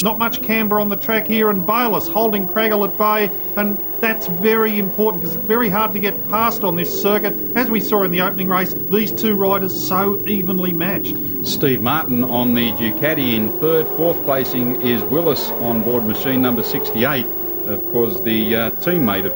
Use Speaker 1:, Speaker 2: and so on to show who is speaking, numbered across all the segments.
Speaker 1: Not much camber on the track here, and Bayliss holding Craggill at bay, and that's very important because it's very hard to get past on this circuit. As we saw in the opening race, these two riders so evenly matched.
Speaker 2: Steve Martin on the Ducati in third. Fourth placing is Willis on board machine number 68. Of course, the teammate of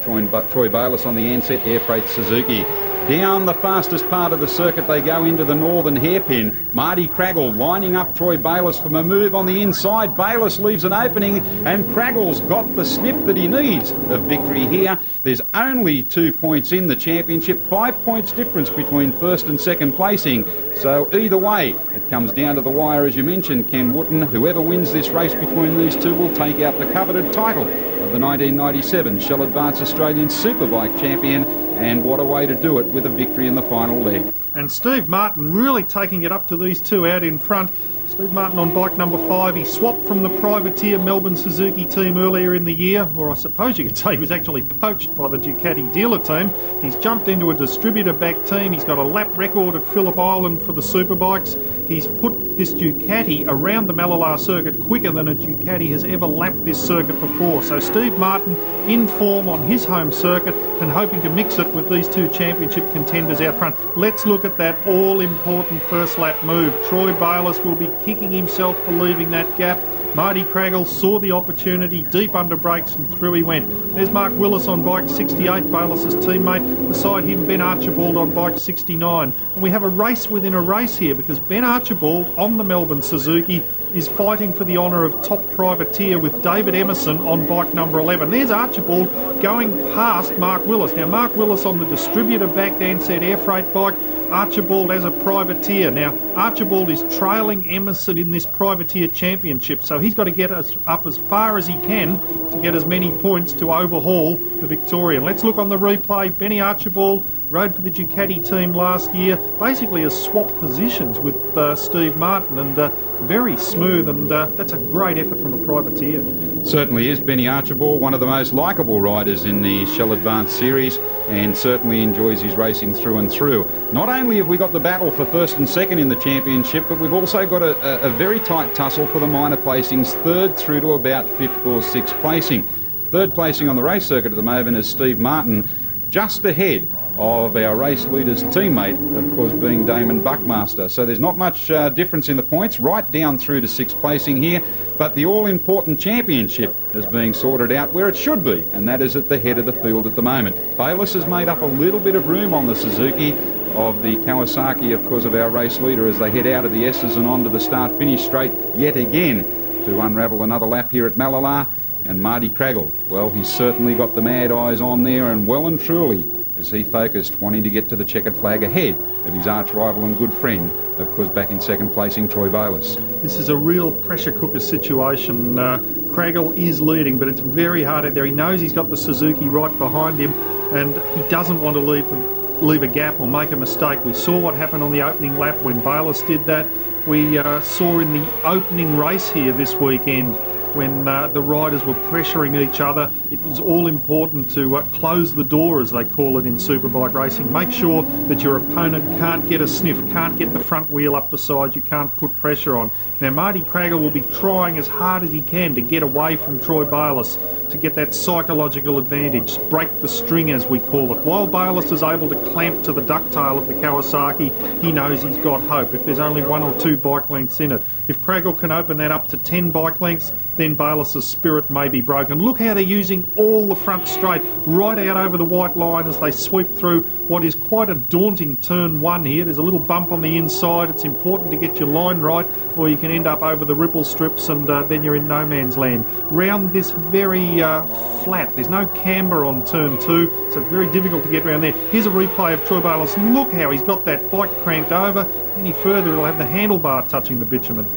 Speaker 2: Troy Bayliss on the Ansett Air Freight Suzuki. Down the fastest part of the circuit they go into the northern hairpin. Marty Craggill lining up Troy Bayliss from a move on the inside. Bayliss leaves an opening and Craggill's got the sniff that he needs of victory here. There's only 2 points in the championship, 5 points difference between first and second placing. So either way, it comes down to the wire, as you mentioned, Ken Wootton. Whoever wins this race between these two will take out the coveted title of the 1997 Shell Advance Australian Superbike champion. And what a way to do it with a victory in the final leg.
Speaker 1: And Steve Martin really taking it up to these two out in front. Steve Martin on bike number 5. He swapped from the privateer Melbourne Suzuki team earlier in the year, or I suppose you could say he was actually poached by the Ducati dealer team. He's jumped into a distributor-backed team. He's got a lap record at Phillip Island for the Superbikes. He's put this Ducati around the Mallala circuit quicker than a Ducati has ever lapped this circuit before. So Steve Martin in form on his home circuit and hoping to mix it with these two championship contenders out front. Let's look at that all-important first lap move. Troy Bayliss will be kicking himself for leaving that gap. Marty Craggill saw the opportunity, deep under brakes, and through he went. There's Mark Willis on bike 68, Bayliss' teammate. Beside him, Ben Archibald on bike 69. And we have a race within a race here because Ben Archibald on the Melbourne Suzuki is fighting for the honour of top privateer with David Emerson on bike number 11. There's Archibald going past Mark Willis. Now, Mark Willis on the distributor-backed Ansett Air Freight bike, Archibald as a privateer. Now, Archibald is trailing Emerson in this privateer championship, so he's got to get us up as far as he can to get as many points to overhaul the Victorian. Let's look on the replay. Benny Archibald rode for the Ducati team last year, basically has swapped positions with Steve Martin, and very smooth, and that's a great effort from a privateer.
Speaker 2: Certainly is. Benny Archibald, one of the most likeable riders in the Shell Advance series, and certainly enjoys his racing through and through. Not only have we got the battle for first and second in the championship, but we've also got a very tight tussle for the minor placings, third through to about fifth or sixth placing. Third placing on the race circuit at the moment is Steve Martin, just ahead of our race leader's teammate, of course, being Damon Buckmaster. So there's not much difference in the points, right down through to sixth placing here, but the all-important championship is being sorted out where it should be, and that is at the head of the field at the moment. Bayliss has made up a little bit of room on the Suzuki of the Kawasaki, of course, of our race leader as they head out of the S's and onto the start-finish straight yet again to unravel another lap here at Mallala. And Marty Craggill, well, he's certainly got the mad eyes on there, and well and truly as he focused, wanting to get to the checkered flag ahead of his arch-rival and good friend, of course, back in second placing, Troy Bayliss.
Speaker 1: This is a real pressure cooker situation. Craggill is leading, but it's very hard out there. He knows he's got the Suzuki right behind him, and he doesn't want to leave a gap or make a mistake. We saw what happened on the opening lap when Bayliss did that. We saw in the opening race here this weekend when the riders were pressuring each other. It was all important to close the door, as they call it in superbike racing. Make sure that your opponent can't get a sniff, can't get the front wheel up beside you, can't put pressure on. Now, Marty Craggill will be trying as hard as he can to get away from Troy Bayliss, to get that psychological advantage, break the string as we call it. While Bayliss is able to clamp to the ducktail of the Kawasaki, he knows he's got hope if there's only 1 or 2 bike lengths in it. If Craggill can open that up to 10 bike lengths, then Bayliss's spirit may be broken. Look how they're using all the front straight right out over the white line as they sweep through what is quite a daunting turn 1 here. There's a little bump on the inside. It's important to get your line right, or you can end up over the ripple strips, and then you're in no man's land. Round this very flat, there's no camber on turn 2, so it's very difficult to get around there. Here's a replay of Troy Bayliss. Look how he's got that bike cranked over. Any further, it'll have the handlebar touching the bitumen.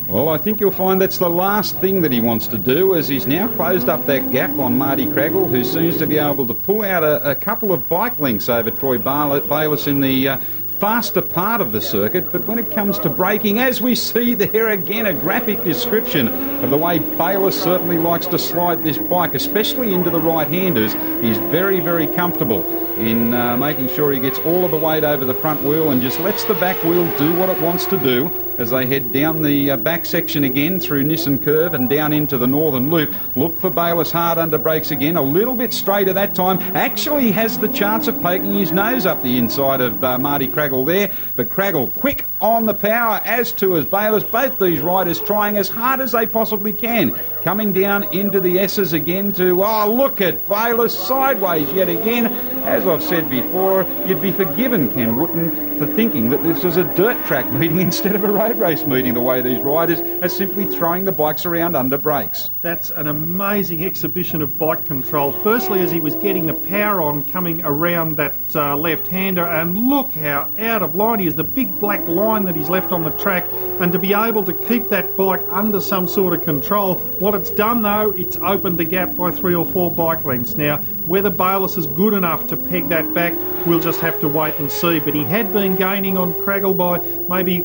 Speaker 2: Well, I think you'll find that's the last thing that he wants to do, as he's now closed up that gap on Marty Craggill, who seems to be able to pull out a couple of bike lengths over Troy Bayliss in the faster part of the circuit. But when it comes to braking, as we see there again, a graphic description of the way Bayliss certainly likes to slide this bike, especially into the right-handers. He's very, very comfortable in making sure he gets all of the weight over the front wheel and just lets the back wheel do what it wants to do. as they head down the back section again through Nissen Curve and down into the Northern Loop. Look for Bayliss hard under brakes again, a little bit straighter that time. Actually has the chance of poking his nose up the inside of Marty Craggill there, but Craggill quick on the power, as to as Bayliss. Both these riders trying as hard as they possibly can. Coming down into the S's again to, oh, look at Bayliss sideways yet again. As I've said before, you'd be forgiven, Ken Wootton, for thinking that this was a dirt track meeting instead of a road race meeting, the way these riders are simply throwing the bikes around under brakes.
Speaker 1: That's an amazing exhibition of bike control. Firstly, as he was getting the power on coming around that left-hander, and look how out of line he is, the big black line that he's left on the track, and to be able to keep that bike under some sort of control. What it's done though, it's opened the gap by 3 or 4 bike lengths. Now, whether Bayliss is good enough to peg that back, we'll just have to wait and see. But he had been gaining on Craggill by maybe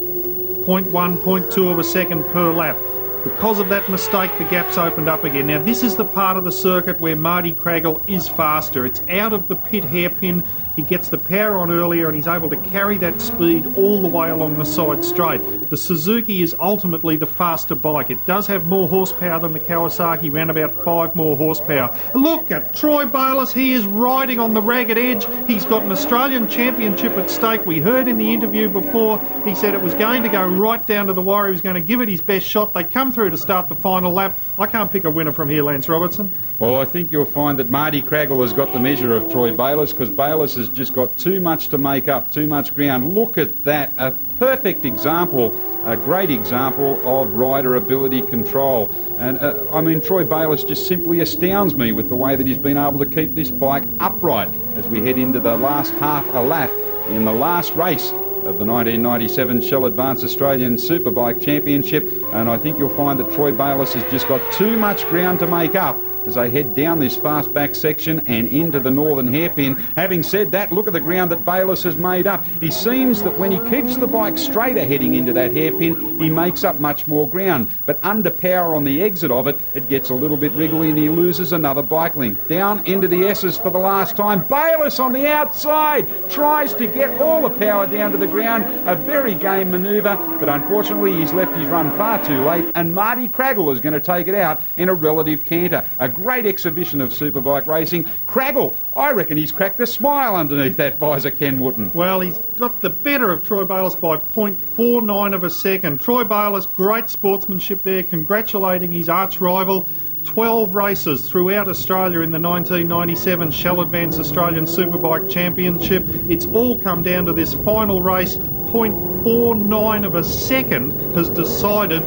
Speaker 1: 0.1, 0.2 of a second per lap. Because of that mistake, the gap's opened up again. Now, this is the part of the circuit where Marty Craggill is faster. It's out of the pit hairpin. He gets the power on earlier and he's able to carry that speed all the way along the side straight. The Suzuki is ultimately the faster bike. It does have more horsepower than the Kawasaki, around about 5 more horsepower. Look at Troy Bayliss. He is riding on the ragged edge. He's got an Australian Championship at stake. We heard in the interview before, he said it was going to go right down to the wire. He was going to give it his best shot. They come through to start the final lap. I can't pick a winner from here, Lance Robertson.
Speaker 2: Well, I think you'll find that Marty Craggill has got the measure of Troy Bayliss, because Bayliss has just got too much to make up, too much ground. Look at that, a perfect example, a great example of rider ability control. And I mean, Troy Bayliss just simply astounds me with the way that he's been able to keep this bike upright as we head into the last half a lap in the last race of the 1997 Shell Advance Australian Superbike Championship. And I think you'll find that Troy Bayliss has just got too much ground to make up as they head down this fast back section and into the northern hairpin. Having said that, look at the ground that Bayliss has made up. He seems that when he keeps the bike straighter heading into that hairpin, he makes up much more ground. But under power on the exit of it, it gets a little bit wriggly and he loses another bike length. Down into the S's for the last time. Bayliss on the outside tries to get all the power down to the ground. A very game manoeuvre, but unfortunately he's left his run far too late, and Marty Craggill is going to take it out in a relative canter. A great exhibition of superbike racing. Craggill, I reckon he's cracked a smile underneath that visor, Ken Wootton.
Speaker 1: Well, he's got the better of Troy Bayliss by 0.49 of a second. Troy Bayliss, great sportsmanship there, congratulating his arch rival. 12 races throughout Australia in the 1997 Shell Advance Australian Superbike Championship. It's all come down to this final race. 0.49 of a second has decided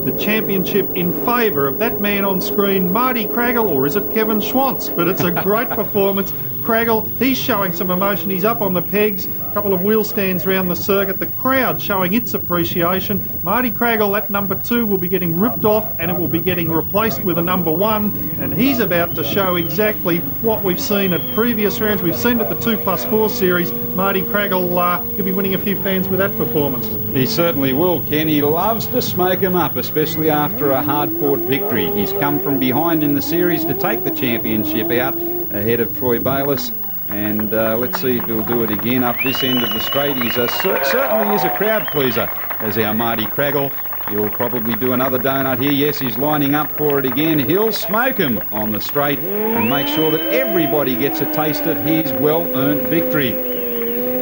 Speaker 1: the championship in favour of that man on screen, Marty Craggill, or is it Kevin Schwantz? But it's a great performance. Craggill, he's showing some emotion. He's up on the pegs, a couple of wheel stands around the circuit. The crowd showing its appreciation. Marty Craggill, that number 2, will be getting ripped off and it will be getting replaced with a number 1. And he's about to show exactly what we've seen at previous rounds. We've seen at the 2+4 series. Marty Craggill, he'll be winning a few fans with that performance.
Speaker 2: He certainly will, Ken. He loves to smoke him up, especially after a hard-fought victory. He's come from behind in the series to take the championship out ahead of Troy Bayliss, and let's see if he'll do it again up this end of the straight. He's certainly is a crowd pleaser, as our Marty Craggill. He'll probably do another donut here. Yes, he's lining up for it again. He'll smoke him on the straight and make sure that everybody gets a taste of his well-earned victory.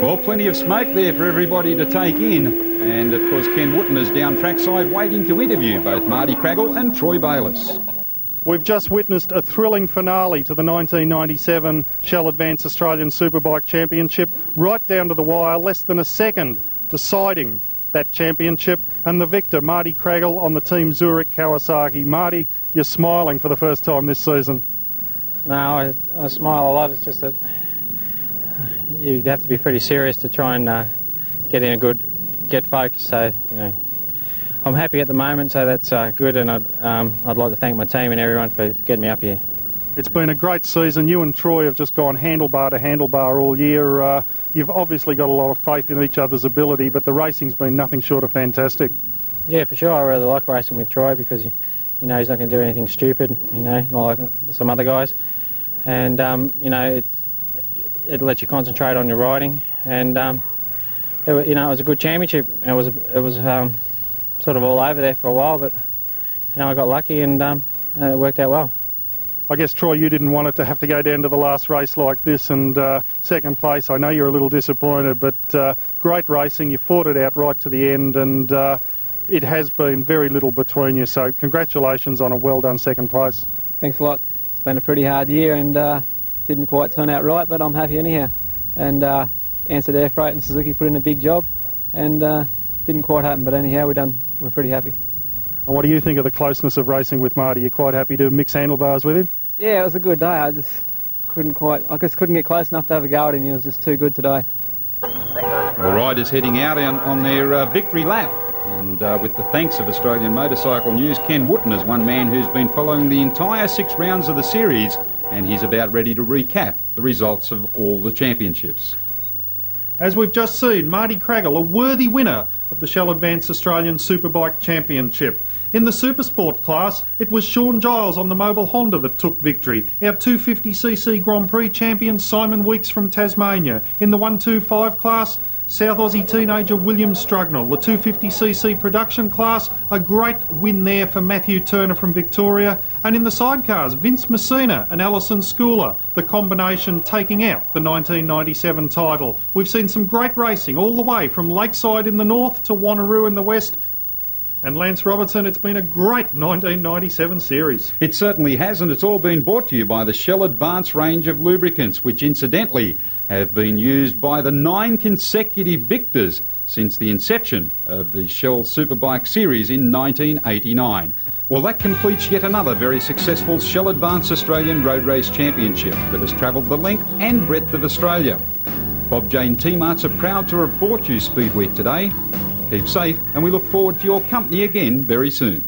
Speaker 2: Well, plenty of smoke there for everybody to take in. And, of course, Ken Wootton is down trackside waiting to interview both Marty Craggill and Troy Bayliss.
Speaker 1: We've just witnessed a thrilling finale to the 1997 Shell Advance Australian Superbike Championship, right down to the wire, less than a second deciding that championship, and the victor, Marty Craggill, on the Team Zurich Kawasaki. Marty, you're smiling for the first time this season.
Speaker 3: No, I smile a lot. It's just that you'd have to be pretty serious to try and get focused. So, you know, I'm happy at the moment, so that's good, and I'd like to thank my team and everyone for getting me up here.
Speaker 1: It's been a great season. You and Troy have just gone handlebar to handlebar all year. You've obviously got a lot of faith in each other's ability, but the racing's been nothing short of fantastic.
Speaker 3: Yeah, for sure. I really like racing with Troy because, you know, he's not going to do anything stupid, you know, like some other guys. And, you know, it lets you concentrate on your riding. And it was a good championship. It was sort of all over there for a while, but I got lucky and it worked out well.
Speaker 1: I guess, Troy, you didn't want it to have to go down to the last race like this, and second place, I know you're a little disappointed, but great racing. You fought it out right to the end, and it has been very little between you, so congratulations on a well-done second place.
Speaker 4: Thanks a lot. It's been a pretty hard year and didn't quite turn out right, but I'm happy anyhow. And Answered Air Freight and Suzuki put in a big job, and didn't quite happen, but anyhow, we're pretty happy.
Speaker 1: And what do you think of the closeness of racing with Marty? You're quite happy to mix handlebars with him?
Speaker 4: Yeah, it was a good day. I just couldn't get close enough to have a go at him. He was just too good today.
Speaker 2: The riders heading out on their victory lap. And with the thanks of Australian Motorcycle News, Ken Wootton is one man who's been following the entire 6 rounds of the series, and he's about ready to recap the results of all the championships.
Speaker 1: As we've just seen, Marty Craggill, a worthy winner of the Shell Advance Australian Superbike Championship. In the Supersport class, it was Sean Giles on the Mobile Honda that took victory. Our 250cc Grand Prix champion Simon Weeks from Tasmania. In the 125 class, South Aussie teenager William Strugnell. The 250cc production class, a great win there for Matthew Turner from Victoria. And in the sidecars, Vince Messina and Alison Schooler, the combination taking out the 1997 title. We've seen some great racing all the way from Lakeside in the north to Wanneroo in the west. And Lance Robertson, it's been a great 1997 series.
Speaker 2: It certainly has, and it's all been brought to you by the Shell Advance range of lubricants, which incidentally have been used by the 9 consecutive victors since the inception of the Shell Superbike series in 1989. Well, that completes yet another very successful Shell Advance Australian Road Race Championship that has travelled the length and breadth of Australia. Bob Jane T-Marts are proud to have brought you Speed Week today. Keep safe, and we look forward to your company again very soon.